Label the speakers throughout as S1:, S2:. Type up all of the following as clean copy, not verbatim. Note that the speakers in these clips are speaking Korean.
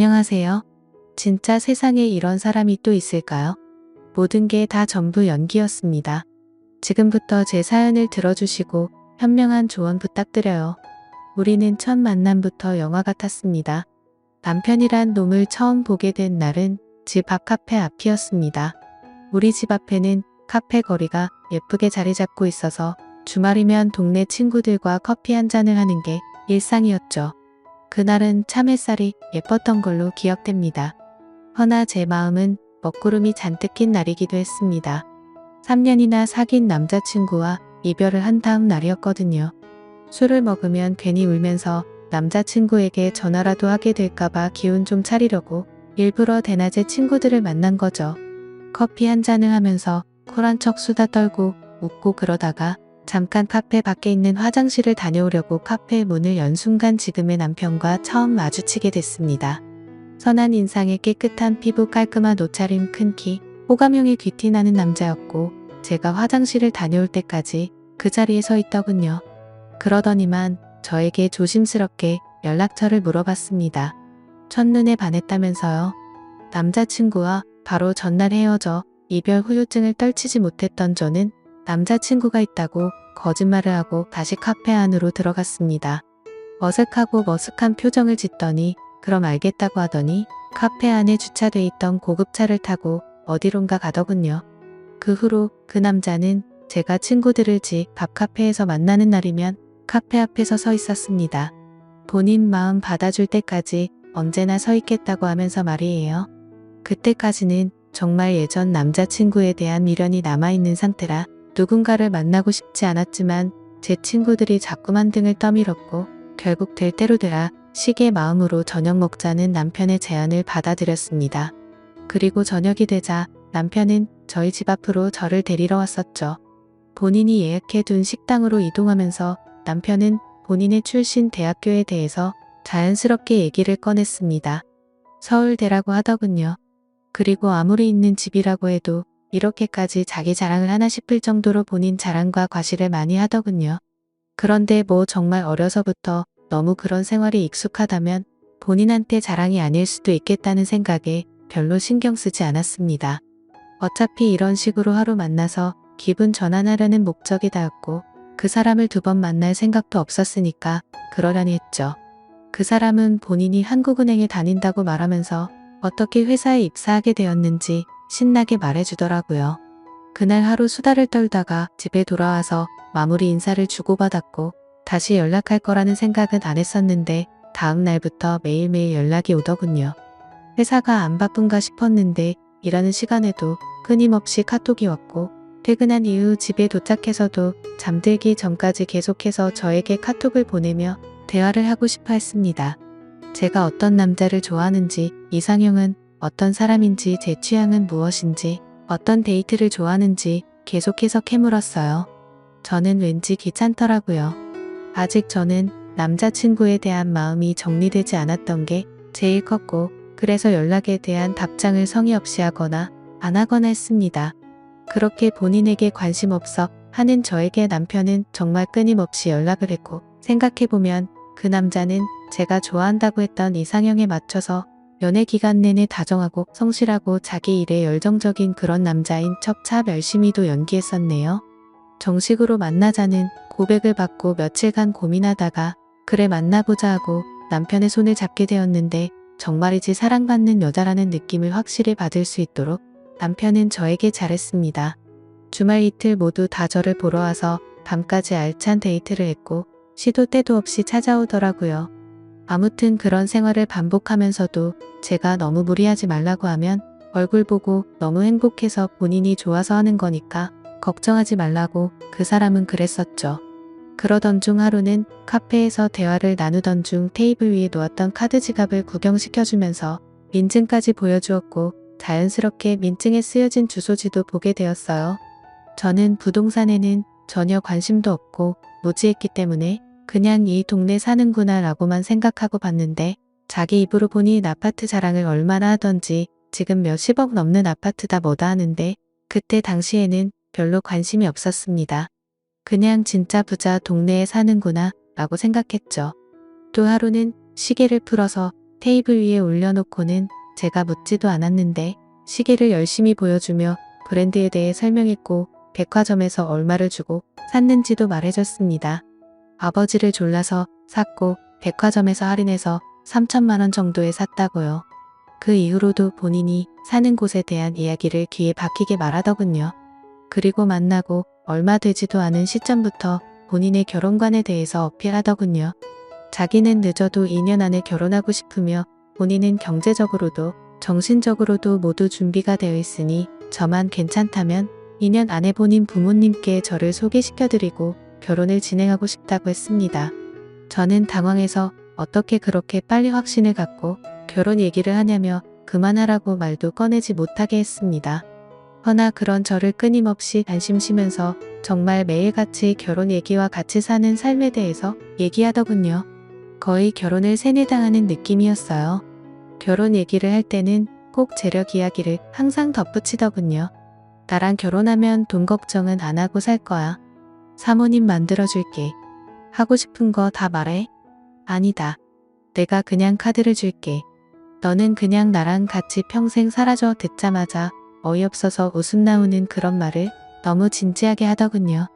S1: 안녕하세요. 진짜 세상에 이런 사람이 또 있을까요? 모든 게 다 전부 연기였습니다. 지금부터 제 사연을 들어주시고 현명한 조언 부탁드려요. 우리는 첫 만남부터 영화 같았습니다. 남편이란 놈을 처음 보게 된 날은 집 앞 카페 앞이었습니다. 우리 집 앞에는 카페 거리가 예쁘게 자리 잡고 있어서 주말이면 동네 친구들과 커피 한 잔을 하는 게 일상이었죠. 그날은 참 햇살이 예뻤던 걸로 기억됩니다. 허나 제 마음은 먹구름이 잔뜩 낀 날이기도 했습니다. 3년이나 사귄 남자친구와 이별을 한 다음 날이었거든요. 술을 먹으면 괜히 울면서 남자친구에게 전화라도 하게 될까봐 기운 좀 차리려고 일부러 대낮에 친구들을 만난 거죠. 커피 한 잔을 하면서 쿨한 척 수다 떨고 웃고 그러다가 잠깐 카페 밖에 있는 화장실을 다녀오려고 카페 문을 연 순간 지금의 남편과 처음 마주치게 됐습니다. 선한 인상에 깨끗한 피부, 깔끔한 옷차림, 큰 키, 호감형의 귀티 나는 남자였고 제가 화장실을 다녀올 때까지 그 자리에 서 있더군요. 그러더니만 저에게 조심스럽게 연락처를 물어봤습니다. 첫눈에 반했다면서요. 남자친구와 바로 전날 헤어져 이별 후유증을 떨치지 못했던 저는 남자친구가 있다고 거짓말을 하고 다시 카페 안으로 들어갔습니다. 어색하고 머쓱한 표정을 짓더니 그럼 알겠다고 하더니 카페 안에 주차돼 있던 고급차를 타고 어디론가 가더군요. 그 후로 그 남자는 제가 친구들을 집 앞 카페에서 만나는 날이면 카페 앞에서 서 있었습니다. 본인 마음 받아줄 때까지 언제나 서 있겠다고 하면서 말이에요. 그때까지는 정말 예전 남자친구에 대한 미련이 남아있는 상태라 누군가를 만나고 싶지 않았지만 제 친구들이 자꾸만 등을 떠밀었고 결국 될 대로 되라 시계 마음으로 저녁 먹자는 남편의 제안을 받아들였습니다. 그리고 저녁이 되자 남편은 저희 집 앞으로 저를 데리러 왔었죠. 본인이 예약해둔 식당으로 이동하면서 남편은 본인의 출신 대학교에 대해서 자연스럽게 얘기를 꺼냈습니다. 서울대라고 하더군요. 그리고 아무리 있는 집이라고 해도 이렇게까지 자기 자랑을 하나 싶을 정도로 본인 자랑과 과시를 많이 하더군요. 그런데 뭐 정말 어려서부터 너무 그런 생활이 익숙하다면 본인한테 자랑이 아닐 수도 있겠다는 생각에 별로 신경 쓰지 않았습니다. 어차피 이런 식으로 하루 만나서 기분 전환하려는 목적이 다였고 그 사람을 2번 만날 생각도 없었으니까 그러려니 했죠. 그 사람은 본인이 한국은행에 다닌다고 말하면서 어떻게 회사에 입사하게 되었는지 신나게 말해주더라고요. 그날 하루 수다를 떨다가 집에 돌아와서 마무리 인사를 주고받았고 다시 연락할 거라는 생각은 안 했었는데 다음 날부터 매일매일 연락이 오더군요. 회사가 안 바쁜가 싶었는데 일하는 시간에도 끊임없이 카톡이 왔고 퇴근한 이후 집에 도착해서도 잠들기 전까지 계속해서 저에게 카톡을 보내며 대화를 하고 싶어 했습니다. 제가 어떤 남자를 좋아하는지, 이상형은 어떤 사람인지, 제 취향은 무엇인지, 어떤 데이트를 좋아하는지 계속해서 캐물었어요. 저는 왠지 귀찮더라고요. 아직 저는 남자친구에 대한 마음이 정리되지 않았던 게 제일 컸고 그래서 연락에 대한 답장을 성의 없이 하거나 안 하거나 했습니다. 그렇게 본인에게 관심 없어 하는 저에게 남편은 정말 끊임없이 연락을 했고 생각해보면 그 남자는 제가 좋아한다고 했던 이상형에 맞춰서 연애 기간 내내 다정하고 성실하고 자기 일에 열정적인 그런 남자인 척 참 열심히도 연기했었네요. 정식으로 만나자는 고백을 받고 며칠간 고민하다가 그래 만나보자 하고 남편의 손을 잡게 되었는데 정말이지 사랑받는 여자라는 느낌을 확실히 받을 수 있도록 남편은 저에게 잘했습니다. 주말 이틀 모두 다 저를 보러 와서 밤까지 알찬 데이트를 했고 시도 때도 없이 찾아오더라고요. 아무튼 그런 생활을 반복하면서도 제가 너무 무리하지 말라고 하면 얼굴 보고 너무 행복해서 본인이 좋아서 하는 거니까 걱정하지 말라고 그 사람은 그랬었죠. 그러던 중 하루는 카페에서 대화를 나누던 중 테이블 위에 놓았던 카드 지갑을 구경시켜주면서 민증까지 보여주었고 자연스럽게 민증에 쓰여진 주소지도 보게 되었어요. 저는 부동산에는 전혀 관심도 없고 무지했기 때문에 그냥 이 동네 사는구나 라고만 생각하고 봤는데 자기 입으로 본인 아파트 자랑을 얼마나 하던지 지금 몇십억 넘는 아파트다 뭐다 하는데 그때 당시에는 별로 관심이 없었습니다. 그냥 진짜 부자 동네에 사는구나 라고 생각했죠. 또 하루는 시계를 풀어서 테이블 위에 올려놓고는 제가 묻지도 않았는데 시계를 열심히 보여주며 브랜드에 대해 설명했고 백화점에서 얼마를 주고 샀는지도 말해줬습니다. 아버지를 졸라서 샀고 백화점에서 할인해서 3천만 원 정도에 샀다고요. 그 이후로도 본인이 사는 곳에 대한 이야기를 귀에 박히게 말하더군요. 그리고 만나고 얼마 되지도 않은 시점부터 본인의 결혼관에 대해서 어필하더군요. 자기는 늦어도 2년 안에 결혼하고 싶으며 본인은 경제적으로도 정신적으로도 모두 준비가 되어 있으니 저만 괜찮다면 2년 안에 본인 부모님께 저를 소개시켜드리고 결혼을 진행하고 싶다고 했습니다. 저는 당황해서 어떻게 그렇게 빨리 확신을 갖고 결혼 얘기를 하냐며 그만하라고 말도 꺼내지 못하게 했습니다. 허나 그런 저를 끊임없이 안심시면서 정말 매일같이 결혼 얘기와 같이 사는 삶에 대해서 얘기하더군요. 거의 결혼을 세뇌당하는 느낌이었어요. 결혼 얘기를 할 때는 꼭 재력 이야기를 항상 덧붙이더군요. 나랑 결혼하면 돈 걱정은 안 하고 살 거야. 사모님 만들어줄게. 하고 싶은 거 다 말해. 아니다. 내가 그냥 카드를 줄게. 너는 그냥 나랑 같이 평생 살아줘. 듣자마자 어이없어서 웃음 나오는 그런 말을 너무 진지하게 하더군요.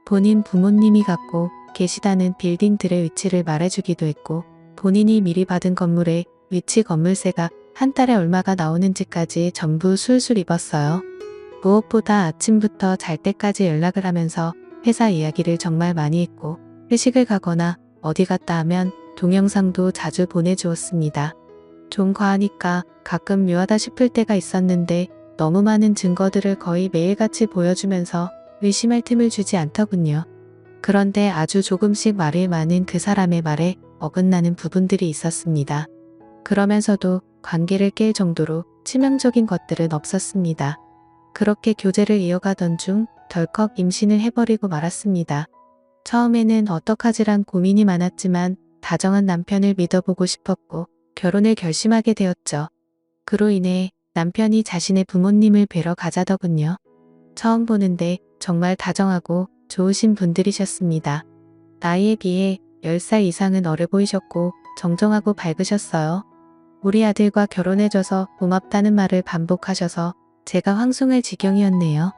S1: 본인 부모님이 갖고 계시다는 빌딩들의 위치를 말해주기도 했고 본인이 미리 받은 건물의 위치 건물세가 한 달에 얼마가 나오는지까지 전부 술술 입었어요. 무엇보다 아침부터 잘 때까지 연락을 하면서 회사 이야기를 정말 많이 했고 회식을 가거나 어디 갔다 하면 동영상도 자주 보내주었습니다. 좀 과하니까 가끔 묘하다 싶을 때가 있었는데 너무 많은 증거들을 거의 매일같이 보여주면서 의심할 틈을 주지 않더군요. 그런데 아주 조금씩 말이 많은 그 사람의 말에 어긋나는 부분들이 있었습니다. 그러면서도 관계를 깰 정도로 치명적인 것들은 없었습니다. 그렇게 교제를 이어가던 중 덜컥 임신을 해버리고 말았습니다. 처음에는 어떡하지란 고민이 많았지만 다정한 남편을 믿어보고 싶었고 결혼을 결심하게 되었죠. 그로 인해 남편이 자신의 부모님을 뵈러 가자더군요. 처음 보는데 정말 다정하고 좋으신 분들이셨습니다. 나이에 비해 10살 이상은 어려 보이셨고 정정하고 밝으셨어요. 우리 아들과 결혼해줘서 고맙다는 말을 반복하셔서 제가 황송할 지경이었네요.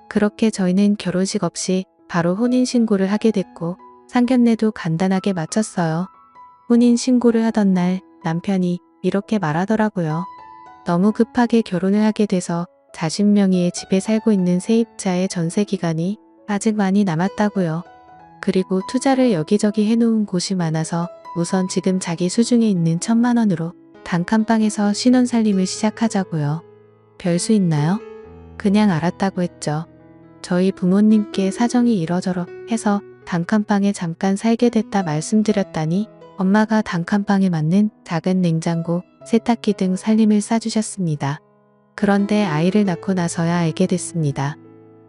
S1: 그렇게 저희는 결혼식 없이 바로 혼인신고를 하게 됐고 상견례도 간단하게 마쳤어요. 혼인신고를 하던 날 남편이 이렇게 말하더라고요. 너무 급하게 결혼을 하게 돼서 자신 명의의 집에 살고 있는 세입자의 전세 기간이 아직 많이 남았다고요. 그리고 투자를 여기저기 해놓은 곳이 많아서 우선 지금 자기 수중에 있는 1,000만 원으로 단칸방에서 신혼살림을 시작하자고요. 별 수 있나요? 그냥 알았다고 했죠. 저희 부모님께 사정이 이러저러 해서 단칸방에 잠깐 살게 됐다 말씀드렸다니 엄마가 단칸방에 맞는 작은 냉장고, 세탁기 등 살림을 싸주셨습니다. 그런데 아이를 낳고 나서야 알게 됐습니다.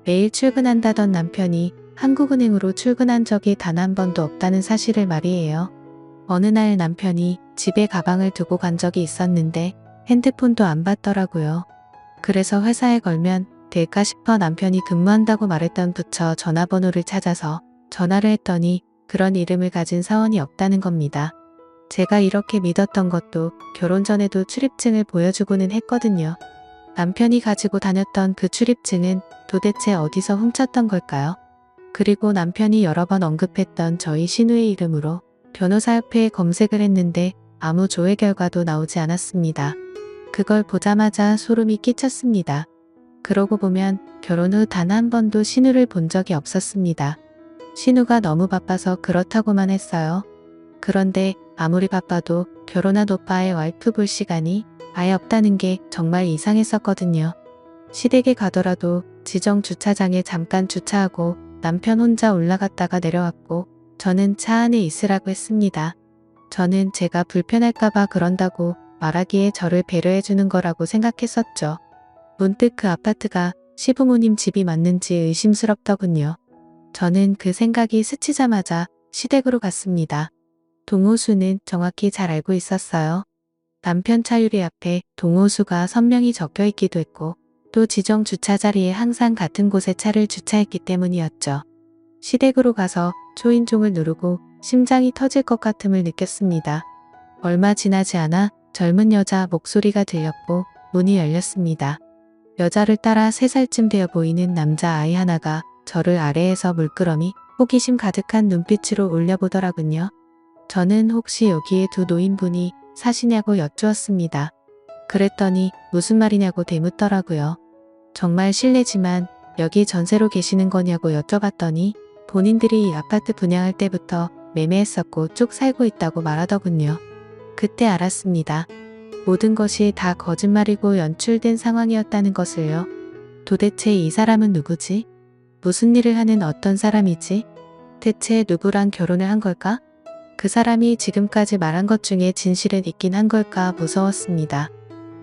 S1: 매일 출근한다던 남편이 한국은행으로 출근한 적이 단 한 번도 없다는 사실을 말이에요. 어느 날 남편이 집에 가방을 두고 간 적이 있었는데 핸드폰도 안 받더라고요. 그래서 회사에 걸면 될까 싶어 남편이 근무한다고 말했던 부처 전화번호를 찾아서 전화를 했더니 그런 이름을 가진 사원이 없다는 겁니다. 제가 이렇게 믿었던 것도 결혼 전에도 출입증을 보여주고는 했거든요. 남편이 가지고 다녔던 그 출입증은 도대체 어디서 훔쳤던 걸까요? 그리고 남편이 여러 번 언급했던 저희 신우의 이름으로 변호사협회에 검색을 했는데 아무 조회 결과도 나오지 않았습니다. 그걸 보자마자 소름이 끼쳤습니다. 그러고 보면 결혼 후 단 한 번도 신우를 본 적이 없었습니다. 신우가 너무 바빠서 그렇다고만 했어요. 그런데 아무리 바빠도 결혼한 오빠의 와이프 볼 시간이 아예 없다는 게 정말 이상했었거든요. 시댁에 가더라도 지정 주차장에 잠깐 주차하고 남편 혼자 올라갔다가 내려왔고 저는 차 안에 있으라고 했습니다. 저는 제가 불편할까봐 그런다고 말하기에 저를 배려해주는 거라고 생각했었죠. 문득 그 아파트가 시부모님 집이 맞는지 의심스럽더군요. 저는 그 생각이 스치자마자 시댁으로 갔습니다. 동호수는 정확히 잘 알고 있었어요. 남편 차 유리 앞에 동호수가 선명히 적혀 있기도 했고 또 지정 주차 자리에 항상 같은 곳에 차를 주차했기 때문이었죠. 시댁으로 가서 초인종을 누르고 심장이 터질 것 같음을 느꼈습니다. 얼마 지나지 않아 젊은 여자 목소리가 들렸고 문이 열렸습니다. 여자를 따라 3살쯤 되어 보이는 남자아이 하나가 저를 아래에서 물끄러미 호기심 가득한 눈빛으로 올려보더라군요. 저는 혹시 여기에 두 노인분이 사시냐고 여쭈었습니다. 그랬더니 무슨 말이냐고 되묻더라고요. 정말 실례지만 여기 전세로 계시는 거냐고 여쭤봤더니 본인들이 이 아파트 분양할 때부터 매매했었고 쭉 살고 있다고 말하더군요. 그때 알았습니다. 모든 것이 다 거짓말이고 연출된 상황이었다는 것을요. 도대체 이 사람은 누구지? 무슨 일을 하는 어떤 사람이지? 대체 누구랑 결혼을 한 걸까? 그 사람이 지금까지 말한 것 중에 진실은 있긴 한 걸까 무서웠습니다.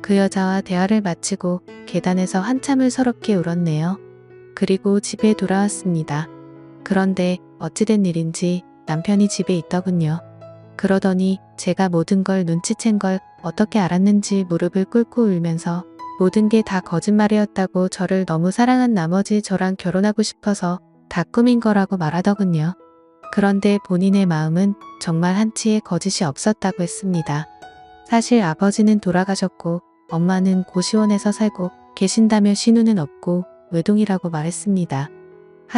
S1: 그 여자와 대화를 마치고 계단에서 한참을 서럽게 울었네요. 그리고 집에 돌아왔습니다. 그런데 어찌된 일인지 남편이 집에 있더군요. 그러더니 제가 모든 걸 눈치챈 걸 어떻게 알았는지 무릎을 꿇고 울면서 모든 게 다 거짓말이었다고 저를 너무 사랑한 나머지 저랑 결혼하고 싶어서 다 꾸민 거라고 말하더군요. 그런데 본인의 마음은 정말 한치의 거짓이 없었다고 했습니다. 사실 아버지는 돌아가셨고 엄마는 고시원에서 살고 계신다며 신우는 없고 외동이라고 말했습니다.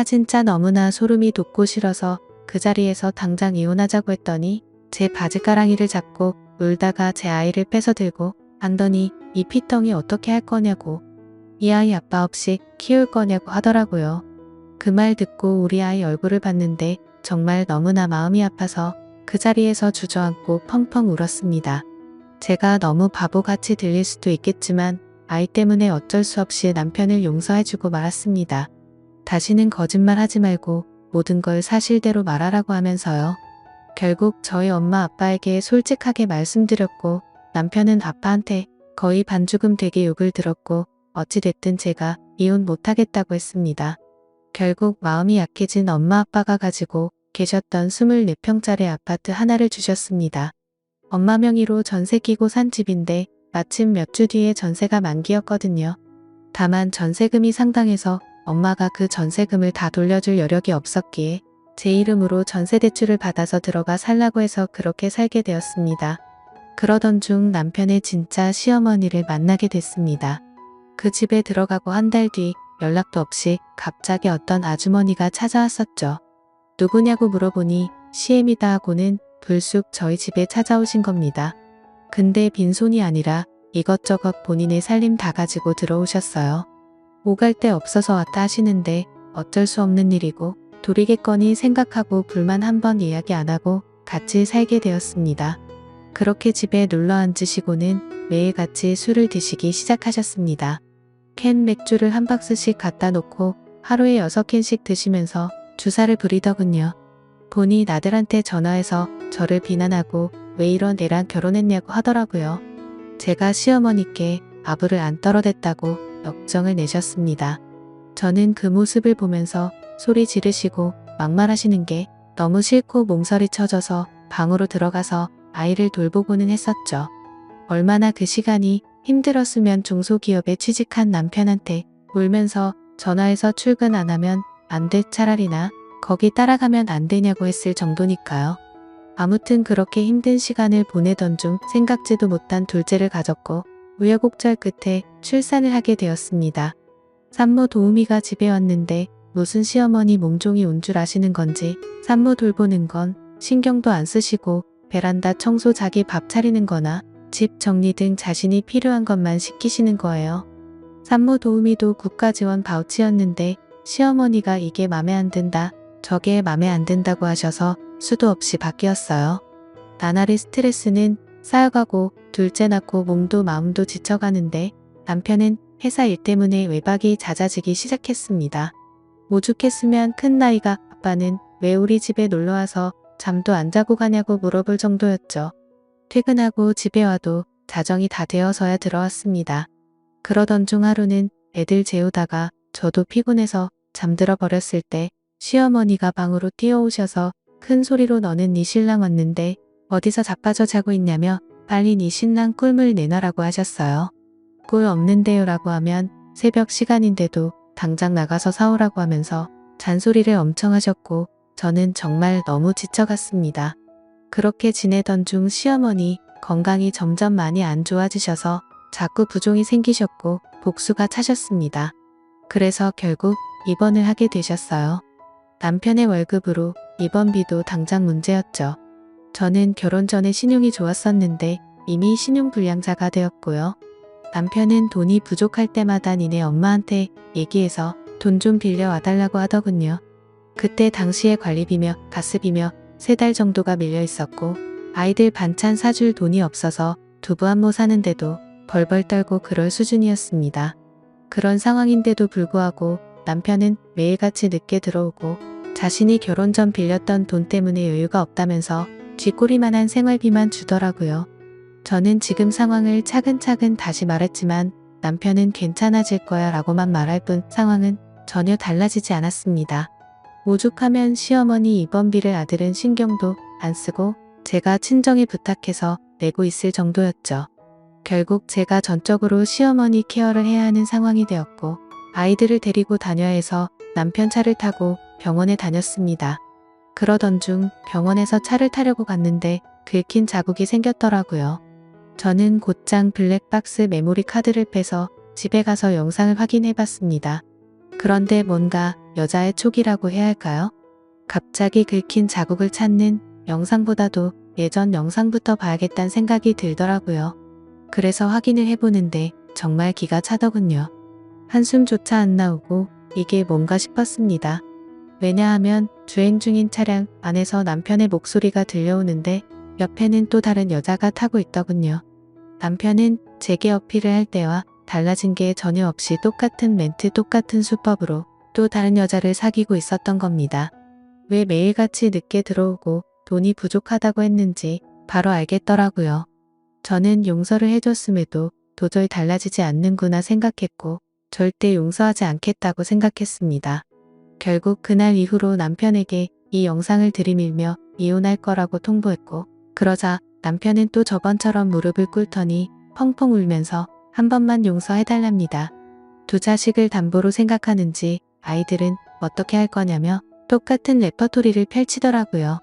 S1: 진짜 너무나 소름이 돋고 싫어서 그 자리에서 당장 이혼하자고 했더니 제 바지가랑이를 잡고 울다가 제 아이를 뺏어 들고 안더니 이 피덩이 어떻게 할 거냐고, 이 아이 아빠 없이 키울 거냐고 하더라고요. 그 말 듣고 우리 아이 얼굴을 봤는데 정말 너무나 마음이 아파서 그 자리에서 주저앉고 펑펑 울었습니다. 제가 너무 바보같이 들릴 수도 있겠지만 아이 때문에 어쩔 수 없이 남편을 용서해주고 말았습니다. 다시는 거짓말 하지 말고 모든 걸 사실대로 말하라고 하면서요. 결국 저희 엄마 아빠에게 솔직하게 말씀드렸고 남편은 아빠한테 거의 반죽음 되게 욕을 들었고 어찌됐든 제가 이혼 못하겠다고 했습니다. 결국 마음이 약해진 엄마 아빠가 가지고 계셨던 24평짜리 아파트 하나를 주셨습니다. 엄마 명의로 전세 끼고 산 집인데 마침 몇 주 뒤에 전세가 만기였거든요. 다만 전세금이 상당해서 엄마가 그 전세금을 다 돌려줄 여력이 없었기에 제 이름으로 전세대출을 받아서 들어가 살라고 해서 그렇게 살게 되었습니다. 그러던 중 남편의 진짜 시어머니를 만나게 됐습니다. 그 집에 들어가고 한 달 뒤 연락도 없이 갑자기 어떤 아주머니가 찾아왔었죠. 누구냐고 물어보니 시엠이다 하고는 불쑥 저희 집에 찾아오신 겁니다. 근데 빈손이 아니라 이것저것 본인의 살림 다 가지고 들어오셨어요. 오갈 데 없어서 왔다 하시는데 어쩔 수 없는 일이고 돌이겠거니 생각하고 불만 한번 이야기 안 하고 같이 살게 되었습니다. 그렇게 집에 눌러 앉으시고는 매일같이 술을 드시기 시작하셨습니다. 캔 맥주를 한 박스씩 갖다 놓고 하루에 6캔씩 드시면서 주사를 부리더군요. 보니 나들한테 전화해서 저를 비난하고 왜 이런 애랑 결혼했냐고 하더라고요. 제가 시어머니께 아부를 안 떨어댔다고 역정을 내셨습니다. 저는 그 모습을 보면서 소리 지르시고 막말하시는 게 너무 싫고 몸서리 쳐져서 방으로 들어가서 아이를 돌보고는 했었죠. 얼마나 그 시간이 힘들었으면 중소기업에 취직한 남편한테 울면서 전화해서 출근 안 하면 안 돼 차라리나 거기 따라가면 안 되냐고 했을 정도니까요. 아무튼 그렇게 힘든 시간을 보내던 중 생각지도 못한 둘째를 가졌고 우여곡절 끝에 출산을 하게 되었습니다. 산모 도우미가 집에 왔는데 무슨 시어머니 몸종이 온 줄 아시는 건지 산모 돌보는 건 신경도 안 쓰시고 베란다 청소 자기 밥 차리는 거나 집 정리 등 자신이 필요한 것만 시키시는 거예요. 산모 도우미도 국가지원 바우치였는데 시어머니가 이게 맘에 안 든다, 저게 맘에 안 든다고 하셔서 수도 없이 바뀌었어요. 나날이 스트레스는 쌓여가고 둘째 낳고 몸도 마음도 지쳐가는데 남편은 회사 일 때문에 외박이 잦아지기 시작했습니다. 오죽했으면 큰 나이가 아빠는 왜 우리 집에 놀러와서 잠도 안 자고 가냐고 물어볼 정도였죠. 퇴근하고 집에 와도 자정이 다 되어서야 들어왔습니다. 그러던 중 하루는 애들 재우다가 저도 피곤해서 잠들어 버렸을 때 시어머니가 방으로 뛰어오셔서 큰 소리로 너는 네 신랑 왔는데 어디서 자빠져 자고 있냐며 빨리 네 신랑 꿀물 내놔라고 하셨어요. 꿀 없는데요 라고 하면 새벽 시간인데도 당장 나가서 사오라고 하면서 잔소리를 엄청 하셨고 저는 정말 너무 지쳐갔습니다. 그렇게 지내던 중 시어머니 건강이 점점 많이 안 좋아지셔서 자꾸 부종이 생기셨고 복수가 차셨습니다. 그래서 결국 입원을 하게 되셨어요. 남편의 월급으로 입원비도 당장 문제였죠. 저는 결혼 전에 신용이 좋았었는데 이미 신용불량자가 되었고요. 남편은 돈이 부족할 때마다 니네 엄마한테 얘기해서 돈 좀 빌려와달라고 하더군요. 그때 당시에 관리비며 가스비며 3달 정도가 밀려 있었고 아이들 반찬 사줄 돈이 없어서 두부 안모 사는데도 벌벌 떨고 그럴 수준이었습니다. 그런 상황인데도 불구하고 남편은 매일같이 늦게 들어오고 자신이 결혼 전 빌렸던 돈 때문에 여유가 없다면서 쥐꼬리만한 생활비만 주더라고요. 저는 지금 상황을 차근차근 다시 말했지만 남편은 괜찮아질 거야 라고만 말할 뿐 상황은 전혀 달라지지 않았습니다. 오죽하면 시어머니 입원비를 아들은 신경도 안 쓰고 제가 친정에 부탁해서 내고 있을 정도였죠. 결국 제가 전적으로 시어머니 케어를 해야 하는 상황이 되었고 아이들을 데리고 다녀야 해서 남편 차를 타고 병원에 다녔습니다. 그러던 중 병원에서 차를 타려고 갔는데 긁힌 자국이 생겼더라고요. 저는 곧장 블랙박스 메모리 카드를 빼서 집에 가서 영상을 확인해 봤습니다. 그런데 뭔가 여자의 촉이라고 해야 할까요? 갑자기 긁힌 자국을 찾는 영상보다도 예전 영상부터 봐야겠다는 생각이 들더라고요. 그래서 확인을 해보는데 정말 기가 차더군요. 한숨조차 안 나오고 이게 뭔가 싶었습니다. 왜냐하면 주행 중인 차량 안에서 남편의 목소리가 들려오는데 옆에는 또 다른 여자가 타고 있더군요. 남편은 제게 어필을 할 때와 달라진 게 전혀 없이 똑같은 멘트 똑같은 수법으로 또 다른 여자를 사귀고 있었던 겁니다. 왜 매일같이 늦게 들어오고 돈이 부족하다고 했는지 바로 알겠더라고요. 저는 용서를 해줬음에도 도저히 달라지지 않는구나 생각했고 절대 용서하지 않겠다고 생각했습니다. 결국 그날 이후로 남편에게 이 영상을 들이밀며 이혼할 거라고 통보했고 그러자 남편은 또 저번처럼 무릎을 꿇더니 펑펑 울면서 한 번만 용서해달랍니다. 두 자식을 담보로 생각하는지 아이들은 어떻게 할 거냐며 똑같은 레퍼토리를 펼치더라고요.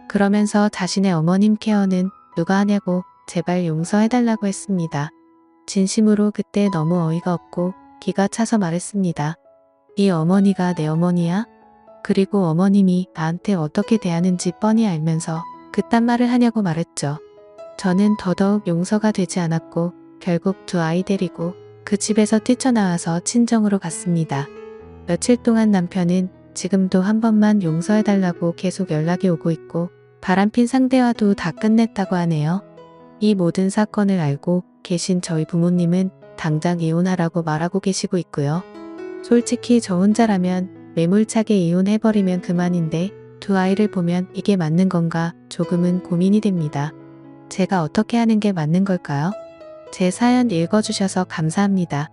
S1: 그러면서 자신의 어머님 케어는 누가 하냐고 제발 용서해달라고 했습니다. 진심으로 그때 너무 어이가 없고 기가 차서 말했습니다. 이 어머니가 내 어머니야? 그리고 어머님이 나한테 어떻게 대하는지 뻔히 알면서 그딴 말을 하냐고 말했죠. 저는 더더욱 용서가 되지 않았고 결국 두 아이 데리고 그 집에서 뛰쳐나와서 친정으로 갔습니다. 며칠 동안 남편은 지금도 한 번만 용서해달라고 계속 연락이 오고 있고 바람핀 상대와도 다 끝냈다고 하네요. 이 모든 사건을 알고 계신 저희 부모님은 당장 이혼하라고 말하고 계시고 있고요. 솔직히 저 혼자라면 매몰차게 이혼해버리면 그만인데 두 아이를 보면 이게 맞는 건가 조금은 고민이 됩니다. 제가 어떻게 하는 게 맞는 걸까요? 제 사연 읽어주셔서 감사합니다.